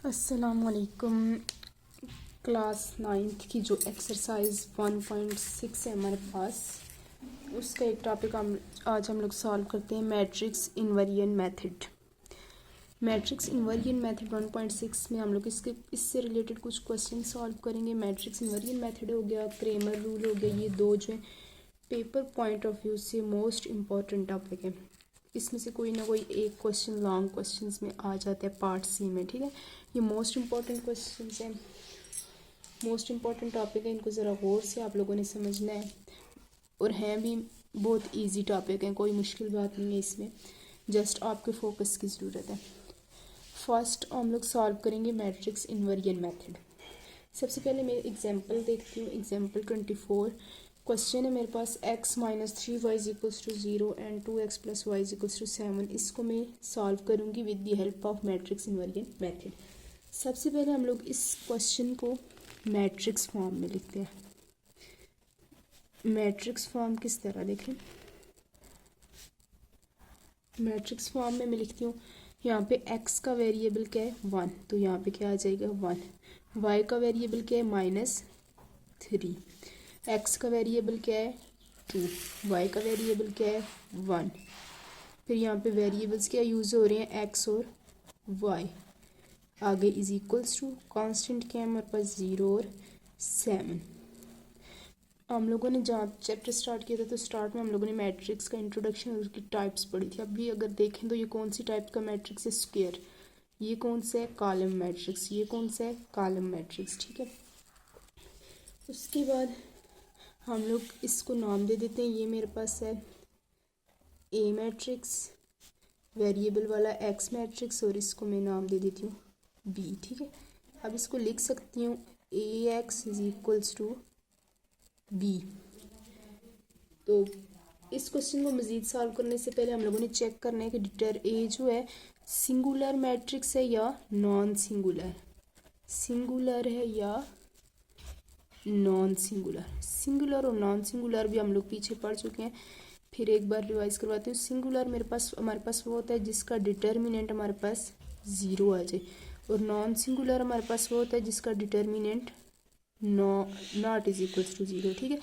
अस्सलामुअलैकुम। Class 9th की जो एक्सरसाइज 1.6 है हमारे पास, उसका एक टॉपिक आज हम लोग सॉल्व करते हैं, matrix inversion method. Matrix inversion method 1.6 में हम लोग इससे रिलेटेड कुछ क्वेश्चन सॉल्व करेंगे। मैट्रिक्स इन्वर्जन मेथड हो गया, क्रेमर रूल हो गया, ये दो जो है पेपर पॉइंट ऑफ व्यू से मोस्ट इम्पॉर्टेंट टॉपिक है। इसमें से कोई ना कोई एक क्वेश्चन लॉन्ग क्वेश्चंस में आ जाता है पार्ट सी में, ठीक है। ये मोस्ट इम्पॉर्टेंट क्वेश्चंस हैं, मोस्ट इम्पॉर्टेंट टॉपिक है, इनको ज़रा गौर से आप लोगों ने समझना है। और हैं भी बहुत इजी टॉपिक हैं, कोई मुश्किल बात नहीं है इसमें, जस्ट आपके फोकस की ज़रूरत है। फर्स्ट हम लोग सॉल्व करेंगे मैट्रिक्स इन्वर्जन मेथड। सबसे पहले मैं एग्जांपल देखती हूँ। एग्जांपल 24 क्वेश्चन है मेरे पास, x minus 3y equals to 0 and 2x plus y equals to 7। इसको मैं सॉल्व करूँगी with the help of matrix inversion method. सबसे पहले हम लोग इस क्वेश्चन को मैट्रिक्स फॉर्म में लिखते हैं। मैट्रिक्स फॉर्म किस तरह देखें, मैट्रिक्स फॉर्म में मैं लिखती हूँ, यहाँ पे x का वेरिएबल क्या है 1, तो यहाँ पे क्या आ जाएगा 1। y का वेरिएबल क्या है -3, x का वेरिएबल क्या है 2, y का वेरिएबल क्या है 1। फिर यहाँ पे वेरिएबल्स क्या यूज़ हो रहे हैं, x और y। आगे इज इक्वल्स टू कांस्टेंट क्या है हमारे पास 0 और 7। हम लोगों ने जहाँ चैप्टर स्टार्ट किया था तो स्टार्ट में हम लोगों ने मैट्रिक्स का इंट्रोडक्शन और उसकी टाइप्स पढ़ी थी। अभी अगर देखें तो ये कौन सी टाइप का मैट्रिक्स है, स्क्वायर। ये कौन सा है, कॉलम मैट्रिक्स। ये कौन सा है, कॉलम मैट्रिक्स, ठीक है। उसके बाद हम लोग इसको नाम दे देते हैं। ये मेरे पास है ए मैट्रिक्स, वेरिएबल वाला एक्स मैट्रिक्स, और इसको मैं नाम दे देती हूँ बी, ठीक है। अब इसको लिख सकती हूँ A X is equals to B. तो इस क्वेश्चन को मज़ीद सॉल्व करने से पहले हम लोगों ने चेक करना है कि डिटर ए जो है सिंगुलर मैट्रिक्स है या नॉन सिंगुलर, सिंगुलर है या नॉन सिंगुलर। सिंगुलर और नॉन सिंगुलर भी हम लोग पीछे पढ़ चुके हैं, फिर एक बार रिवाइज करवाते हैं। सिंगुलर हमारे पास वो होता है जिसका डिटर्मिनेंट हमारे पास 0 आ जाए, और नॉन सिंगुलर हमारे पास वो होता है जिसका determinant not is equals to 0, ठीक है।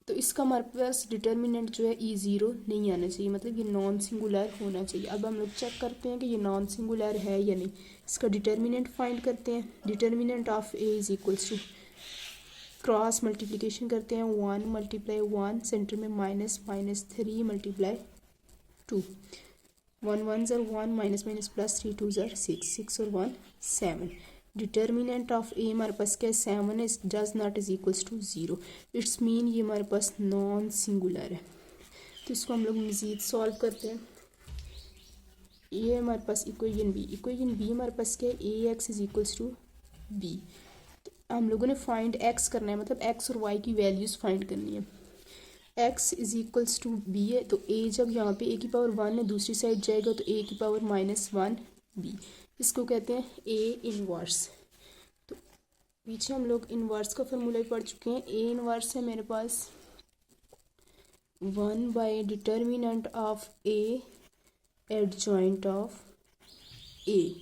तो इसका हमारे पास डिटर्मिनेंट जो है E0 नहीं आना चाहिए, मतलब ये नॉन सिंगुलर होना चाहिए। अब हम लोग चेक करते हैं कि ये नॉन सिंगुलर है या नहीं। इसका डिटर्मिनेंट फाइंड करते हैं। Determinant of A is equals to, cross multiplication करते हैं, 1 मल्टीप्लाई 1, सेंटर में -3 मल्टीप्लाई 2, 1 1 ज़र 1, माइनस माइनस प्लस 3 2 ज़र 6, 6 और 1 7। डिटर्मिनेंट ऑफ ए हमारे पास क्या है 7 है, does not is equals to 0। It's mean ये हमारे पास नॉन सिंगुलर है। तो इसको हम लोग मज़ीद सॉल्व करते हैं। ये हमारे पास इक्वेशन बी हमारे पास क्या है, A X is equals to B. हम लोगों ने फाइंड एक्स करना है, मतलब एक्स और वाई की वैल्यूज़ फाइंड करनी है। X is equals to B है, तो ए जब यहाँ पे ए की पावर 1 है, दूसरी साइड जाएगा तो ए की पावर -1 बी। इसको कहते हैं ए इनवर्स। तो पीछे हम लोग इनवर्स का फॉर्मूला भी पढ़ चुके हैं। ए इनवर्स है मेरे पास 1 by determinant of A adjoint of A.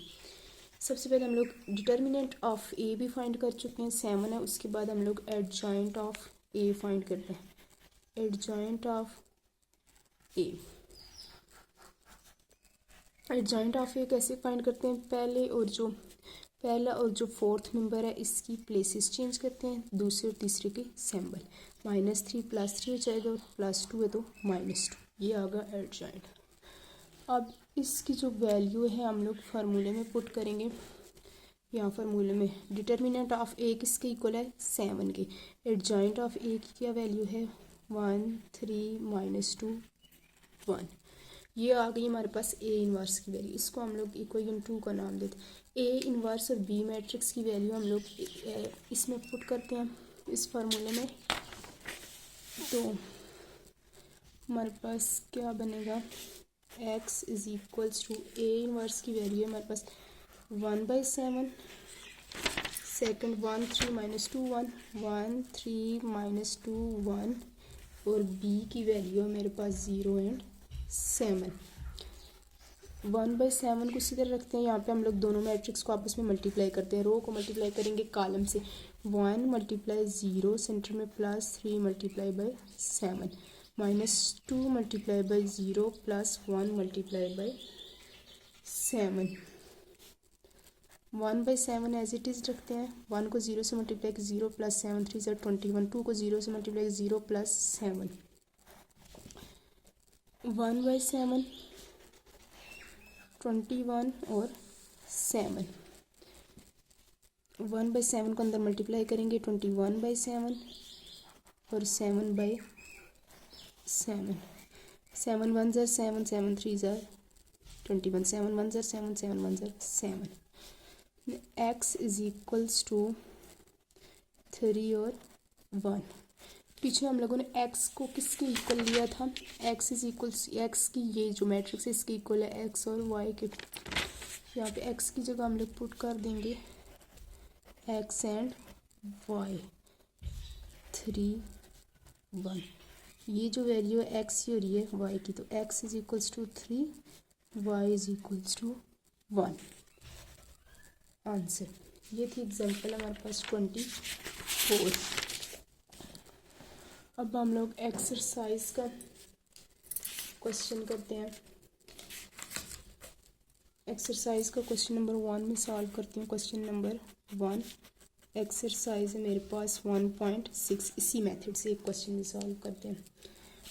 सबसे पहले हम लोग डिटर्मिनेंट ऑफ ए भी फाइंड कर चुके हैं, 7 है। उसके बाद हम लोग एडजॉइंट ऑफ ए फाइंड करते हैं। Adjoint of A, adjoint of A कैसे फाइंड करते हैं, पहला और जो फोर्थ मेंबर है इसकी प्लेसेस चेंज करते हैं, दूसरे और तीसरे के सिंबल। -3 +3 हो जाएगा, और +2 है तो -2, ये आ गया एडजॉइंट। अब इसकी जो वैल्यू है हम लोग फार्मूले में पुट करेंगे। यहाँ फार्मूले में डिटर्मिनेंट ऑफ ए किसके इक्वल है 7 के। एडजॉइंट ऑफ ए की क्या वैल्यू है 1 3 -2 1। ये आ गई हमारे पास ए इनवर्स की वैल्यू। इसको हम लोग इक्वेशन 2 का नाम देते हैं। ए इनवर्स और बी मैट्रिक्स की वैल्यू हम लोग इसमें पुट करते हैं इस फार्मूले में। तो हमारे पास क्या बनेगा, x is equals to A inverse की वैल्यू है हमारे पास 1/7, सेकंड 1 3 -2 1, 1 3 -2 1, और b की वैल्यू है मेरे पास 0 एंड 7। 1/7 को इसी तरह रखते हैं। यहाँ पे हम लोग दोनों मैट्रिक्स को आपस में मल्टीप्लाई करते हैं। रो को मल्टीप्लाई करेंगे कॉलम से, 1 मल्टीप्लाई 0 सेंटर में plus 3 multiply by 7 -2 multiply by 0 plus 1 multiply by 7। 1/7 as it is रखते हैं। 1 को 0 से मल्टीप्लाई 0 प्लस 7 3 ज़ा 21। 2 को 0 से मल्टीप्लाई 0 प्लस 7। 1/7 21 और 7। 1/7 को अंदर मल्टीप्लाई करेंगे 21/7 और 7/7। 7 1 ज़ा 7 7 3 ज़ा 21। 7 1 ज़ा 7 7 1 ज़ा 7। x इज इक्वल्स टू 3 और 1। पीछे हम लोगों ने x को किसके इक्वल लिया था, x इज इक्वल्स, x की ये जो मैट्रिक्स है इसके इक्वल है x और y के। यहाँ पे x की जगह हम लोग पुट कर देंगे x एंड y 3 1। ये जो वैल्यू है x की और ये y की, तो x is equals to 3, y is equals to 1। Answer ये थी एग्जाम्पल हमारे पास 24। अब हम लोग एक्सरसाइज का क्वेश्चन करते हैं। एक्सरसाइज का क्वेश्चन नंबर 1 में सॉल्व करती हूँ। क्वेश्चन नंबर 1 एक्सरसाइज है मेरे पास 1.6। इसी मेथड से एक क्वेश्चन में सॉल्व करते हैं।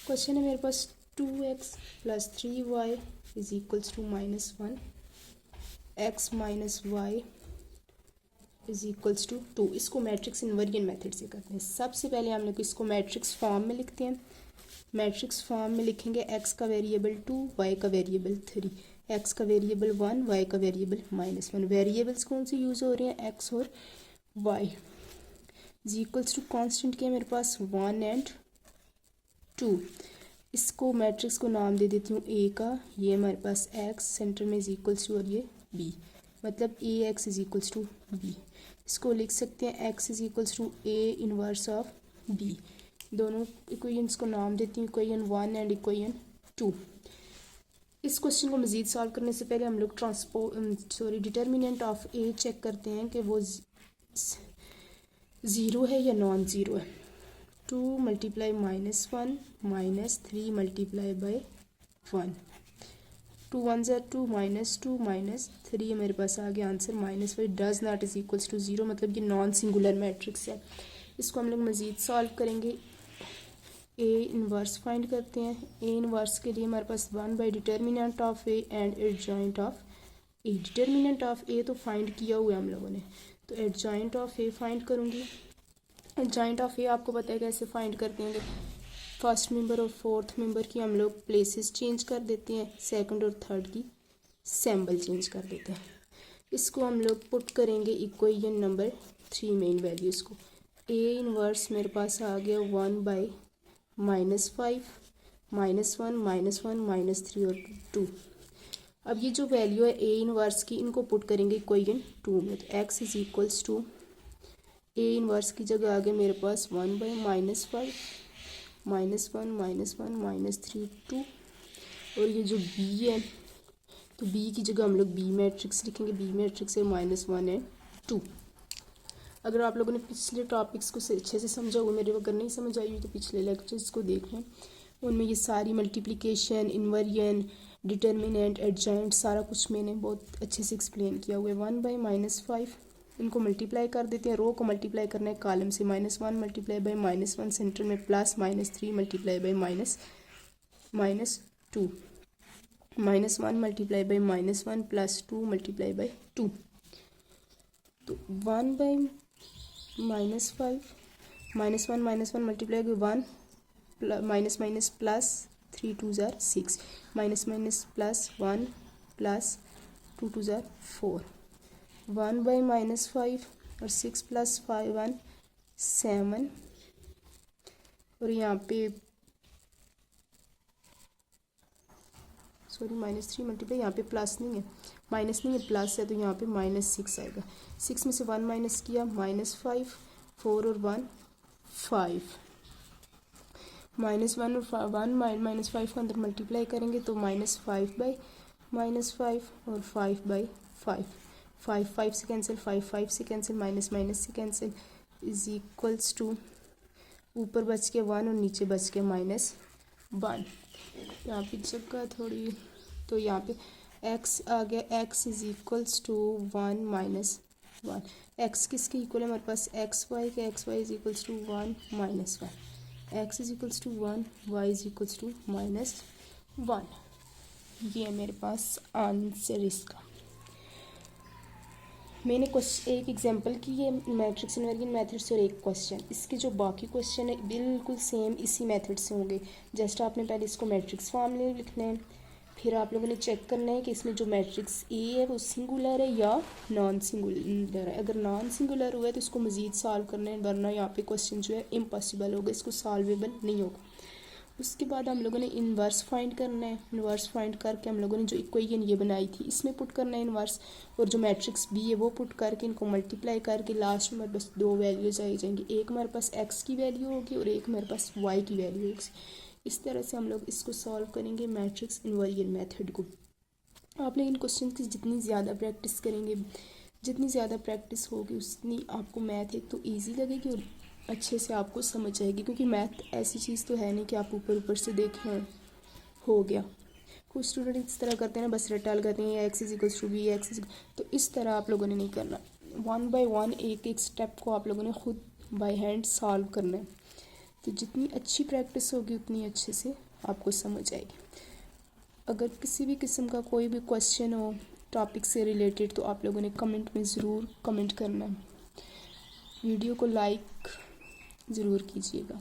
क्वेश्चन है मेरे पास 2x + 3y is equals to -1, x - y is equals to 2। इसको मैट्रिक्स इन्वर्जन मेथड से करते हैं। सबसे पहले हम लोग इसको मैट्रिक्स फॉर्म में लिखते हैं। मैट्रिक्स फॉर्म में लिखेंगे x का वेरिएबल 2, y का वेरिएबल 3, x का वेरिएबल 1, y का वेरिएबल -1। वेरिएबल्स कौन से यूज़ हो रहे हैं, x और y। Is equals to constant क्या है मेरे पास 1 एंड 2। इसको मैट्रिक्स को नाम दे देती हूँ a का, ये हमारे पास x सेंटर में इज इक्वल्स टू और ये b, मतलब ax is equals to b। इसको लिख सकते हैं x is equals to a inverse of b। दोनों इक्वेशंस को नाम देती हूँ, इक्वेशन 1 एंड इक्वेशन 2। इस क्वेश्चन को मज़ीद सॉल्व करने से पहले हम लोग डिटर्मिनेंट ऑफ a चेक करते हैं कि वो 0 है या नॉन ज़ीरो है। 2 मल्टीप्लाई -1 -3 मल्टीप्लाई बाई 1। 2 1 ज़ा 2 -2 -3 मेरे पास आ गया answer -5 does not is equals to 0, मतलब ये नॉन सिंगुलर मैट्रिक्स है। इसको हम लोग मज़ीद सॉल्व करेंगे। ए इनवर्स फाइंड करते हैं। ए इनवर्स के लिए हमारे पास 1 by determinant of A and adjoint of A. Determinant of A तो फाइंड किया हुआ है हम लोगों ने, तो एडजॉइंट ऑफ ए फाइंड करूँगी। एडजॉइंट ऑफ ए आपको पता है कैसे फाइंड करते हैं, फर्स्ट मेंबर और फोर्थ मेंबर की हम लोग प्लेसेस चेंज कर देते हैं, सेकंड और थर्ड की सिंबल चेंज कर देते हैं। इसको हम लोग पुट करेंगे इक्वेशन नंबर 3 में इन वैल्यूज़ को। ए इनवर्स मेरे पास आ गया 1 बाई -5 -1 -3 और 2। अब ये जो वैल्यू है ए इनवर्स की, इनको पुट करेंगे इक्वेशन 2 में। तो x is equals to A inverse की जगह आ गया मेरे पास 1 बाई -5 -1 -3 2। और ये जो b है, तो b की जगह हम लोग b मैट्रिक्स लिखेंगे। b मैट्रिक्स है -1 एंड 2। अगर आप लोगों ने पिछले टॉपिक्स को अच्छे से समझा हुआ, मेरे अगर नहीं समझ आई हुई तो पिछले लेक्चर्स को देख लें, उनमें ये सारी मल्टीप्लिकेशन, इन्वर्जन, डिटर्मिनेंट, एडजॉइंट सारा कुछ मैंने बहुत अच्छे से एक्सप्लेन किया हुआ है। 1 बाई -5 इनको मल्टीप्लाई कर देते हैं। रो को मल्टीप्लाई करना है कॉलम से, -1 मल्टीप्लाई बाई -1 सेंटर में plus -3 multiply by -2 -1 multiply by -1 plus 2 multiply by 2। तो 1 by -5 -1 multiply by 1 minus plus 3 2 ज़ार 6 माइनस प्लस 1 प्लस 2 2 ज़ार 4। 1 बाई -5 और 6 प्लस 5 1 7। और यहाँ पे सॉरी -3 मल्टीप्लाई, यहाँ पे प्लस नहीं है, माइनस नहीं है प्लस है, तो यहाँ पे -6 आएगा। 6 में से 1 माइनस किया -5, 4 और 1 5। -1 और 1 -5 को अंदर मल्टीप्लाई करेंगे तो -5 बाई -5 और 5/5, 5 से कैंसिल, 5 से कैंसिल, माइनस से कैंसिल, इज इक्वल्स टू ऊपर बच के 1 और नीचे बच के -1। यहाँ पे जगह थोड़ी, तो यहाँ पे x आ गया, x is equals to 1 - 1। x किसके इक्वल है हमारे पास, एक्स वाई के, x y is equals to 1 - 1, x is equals to 1, y is equals to -1। ये है मेरे पास आंसर इसका। मैंने एक एग्जांपल की है मैट्रिक्स इनवर्जन मेथड से और एक क्वेश्चन, इसके जो बाकी क्वेश्चन है बिल्कुल सेम इसी मेथड से होंगे। जस्ट आपने पहले इसको मैट्रिक्स फॉर्म में लिखना है, फिर आप लोगों ने चेक करना है कि इसमें जो मैट्रिक्स ए है वो सिंगुलर है या नॉन सिंगुलर है। अगर नॉन सिंगुलर हुआ है तो इसको मज़ीद सॉल्व करना है, वरना यहाँ पे क्वेश्चन जो है इम्पॉसिबल होगा, इसको सॉल्वेबल नहीं होगा। उसके बाद हम लोगों ने इन्वर्स फाइंड करना है। इन्वर्स फाइंड करके हम लोगों ने जो इक्वेशन ये बनाई थी इसमें पुट करना है इन्वर्स, और जो मैट्रिक्स बी है वो पुट करके इनको मल्टीप्लाई करके लास्ट में बस 2 वैल्यूज आई जाएंगी, एक हमारे पास एक्स की वैल्यू होगी और एक हमारे पास वाई की वैल्यू होगी। इस तरह से हम लोग इसको सॉल्व करेंगे मैट्रिक्स इनवर्जन मेथड को। आप लोग इन क्वेश्चन की जितनी ज़्यादा प्रैक्टिस करेंगे, जितनी ज़्यादा प्रैक्टिस होगी उतनी आपको मैथ एक तो ईजी लगेगी और अच्छे से आपको समझ आएगी, क्योंकि मैथ ऐसी चीज़ तो है नहीं कि आप ऊपर ऊपर से देखें हो गया। कुछ स्टूडेंट इस तरह करते हैं ना, बस रटाल करते हैं x is equals to b, x, तो इस तरह आप लोगों ने नहीं करना। 1 बाय 1 एक एक स्टेप को आप लोगों ने खुद बाय हैंड सॉल्व करना है। तो जितनी अच्छी प्रैक्टिस होगी उतनी अच्छे से आपको समझ आएगी। अगर किसी भी किस्म का कोई भी क्वेश्चन हो टॉपिक से रिलेटेड तो आप लोगों ने कमेंट में ज़रूर कमेंट करना है। वीडियो को लाइक ज़रूर कीजिएगा।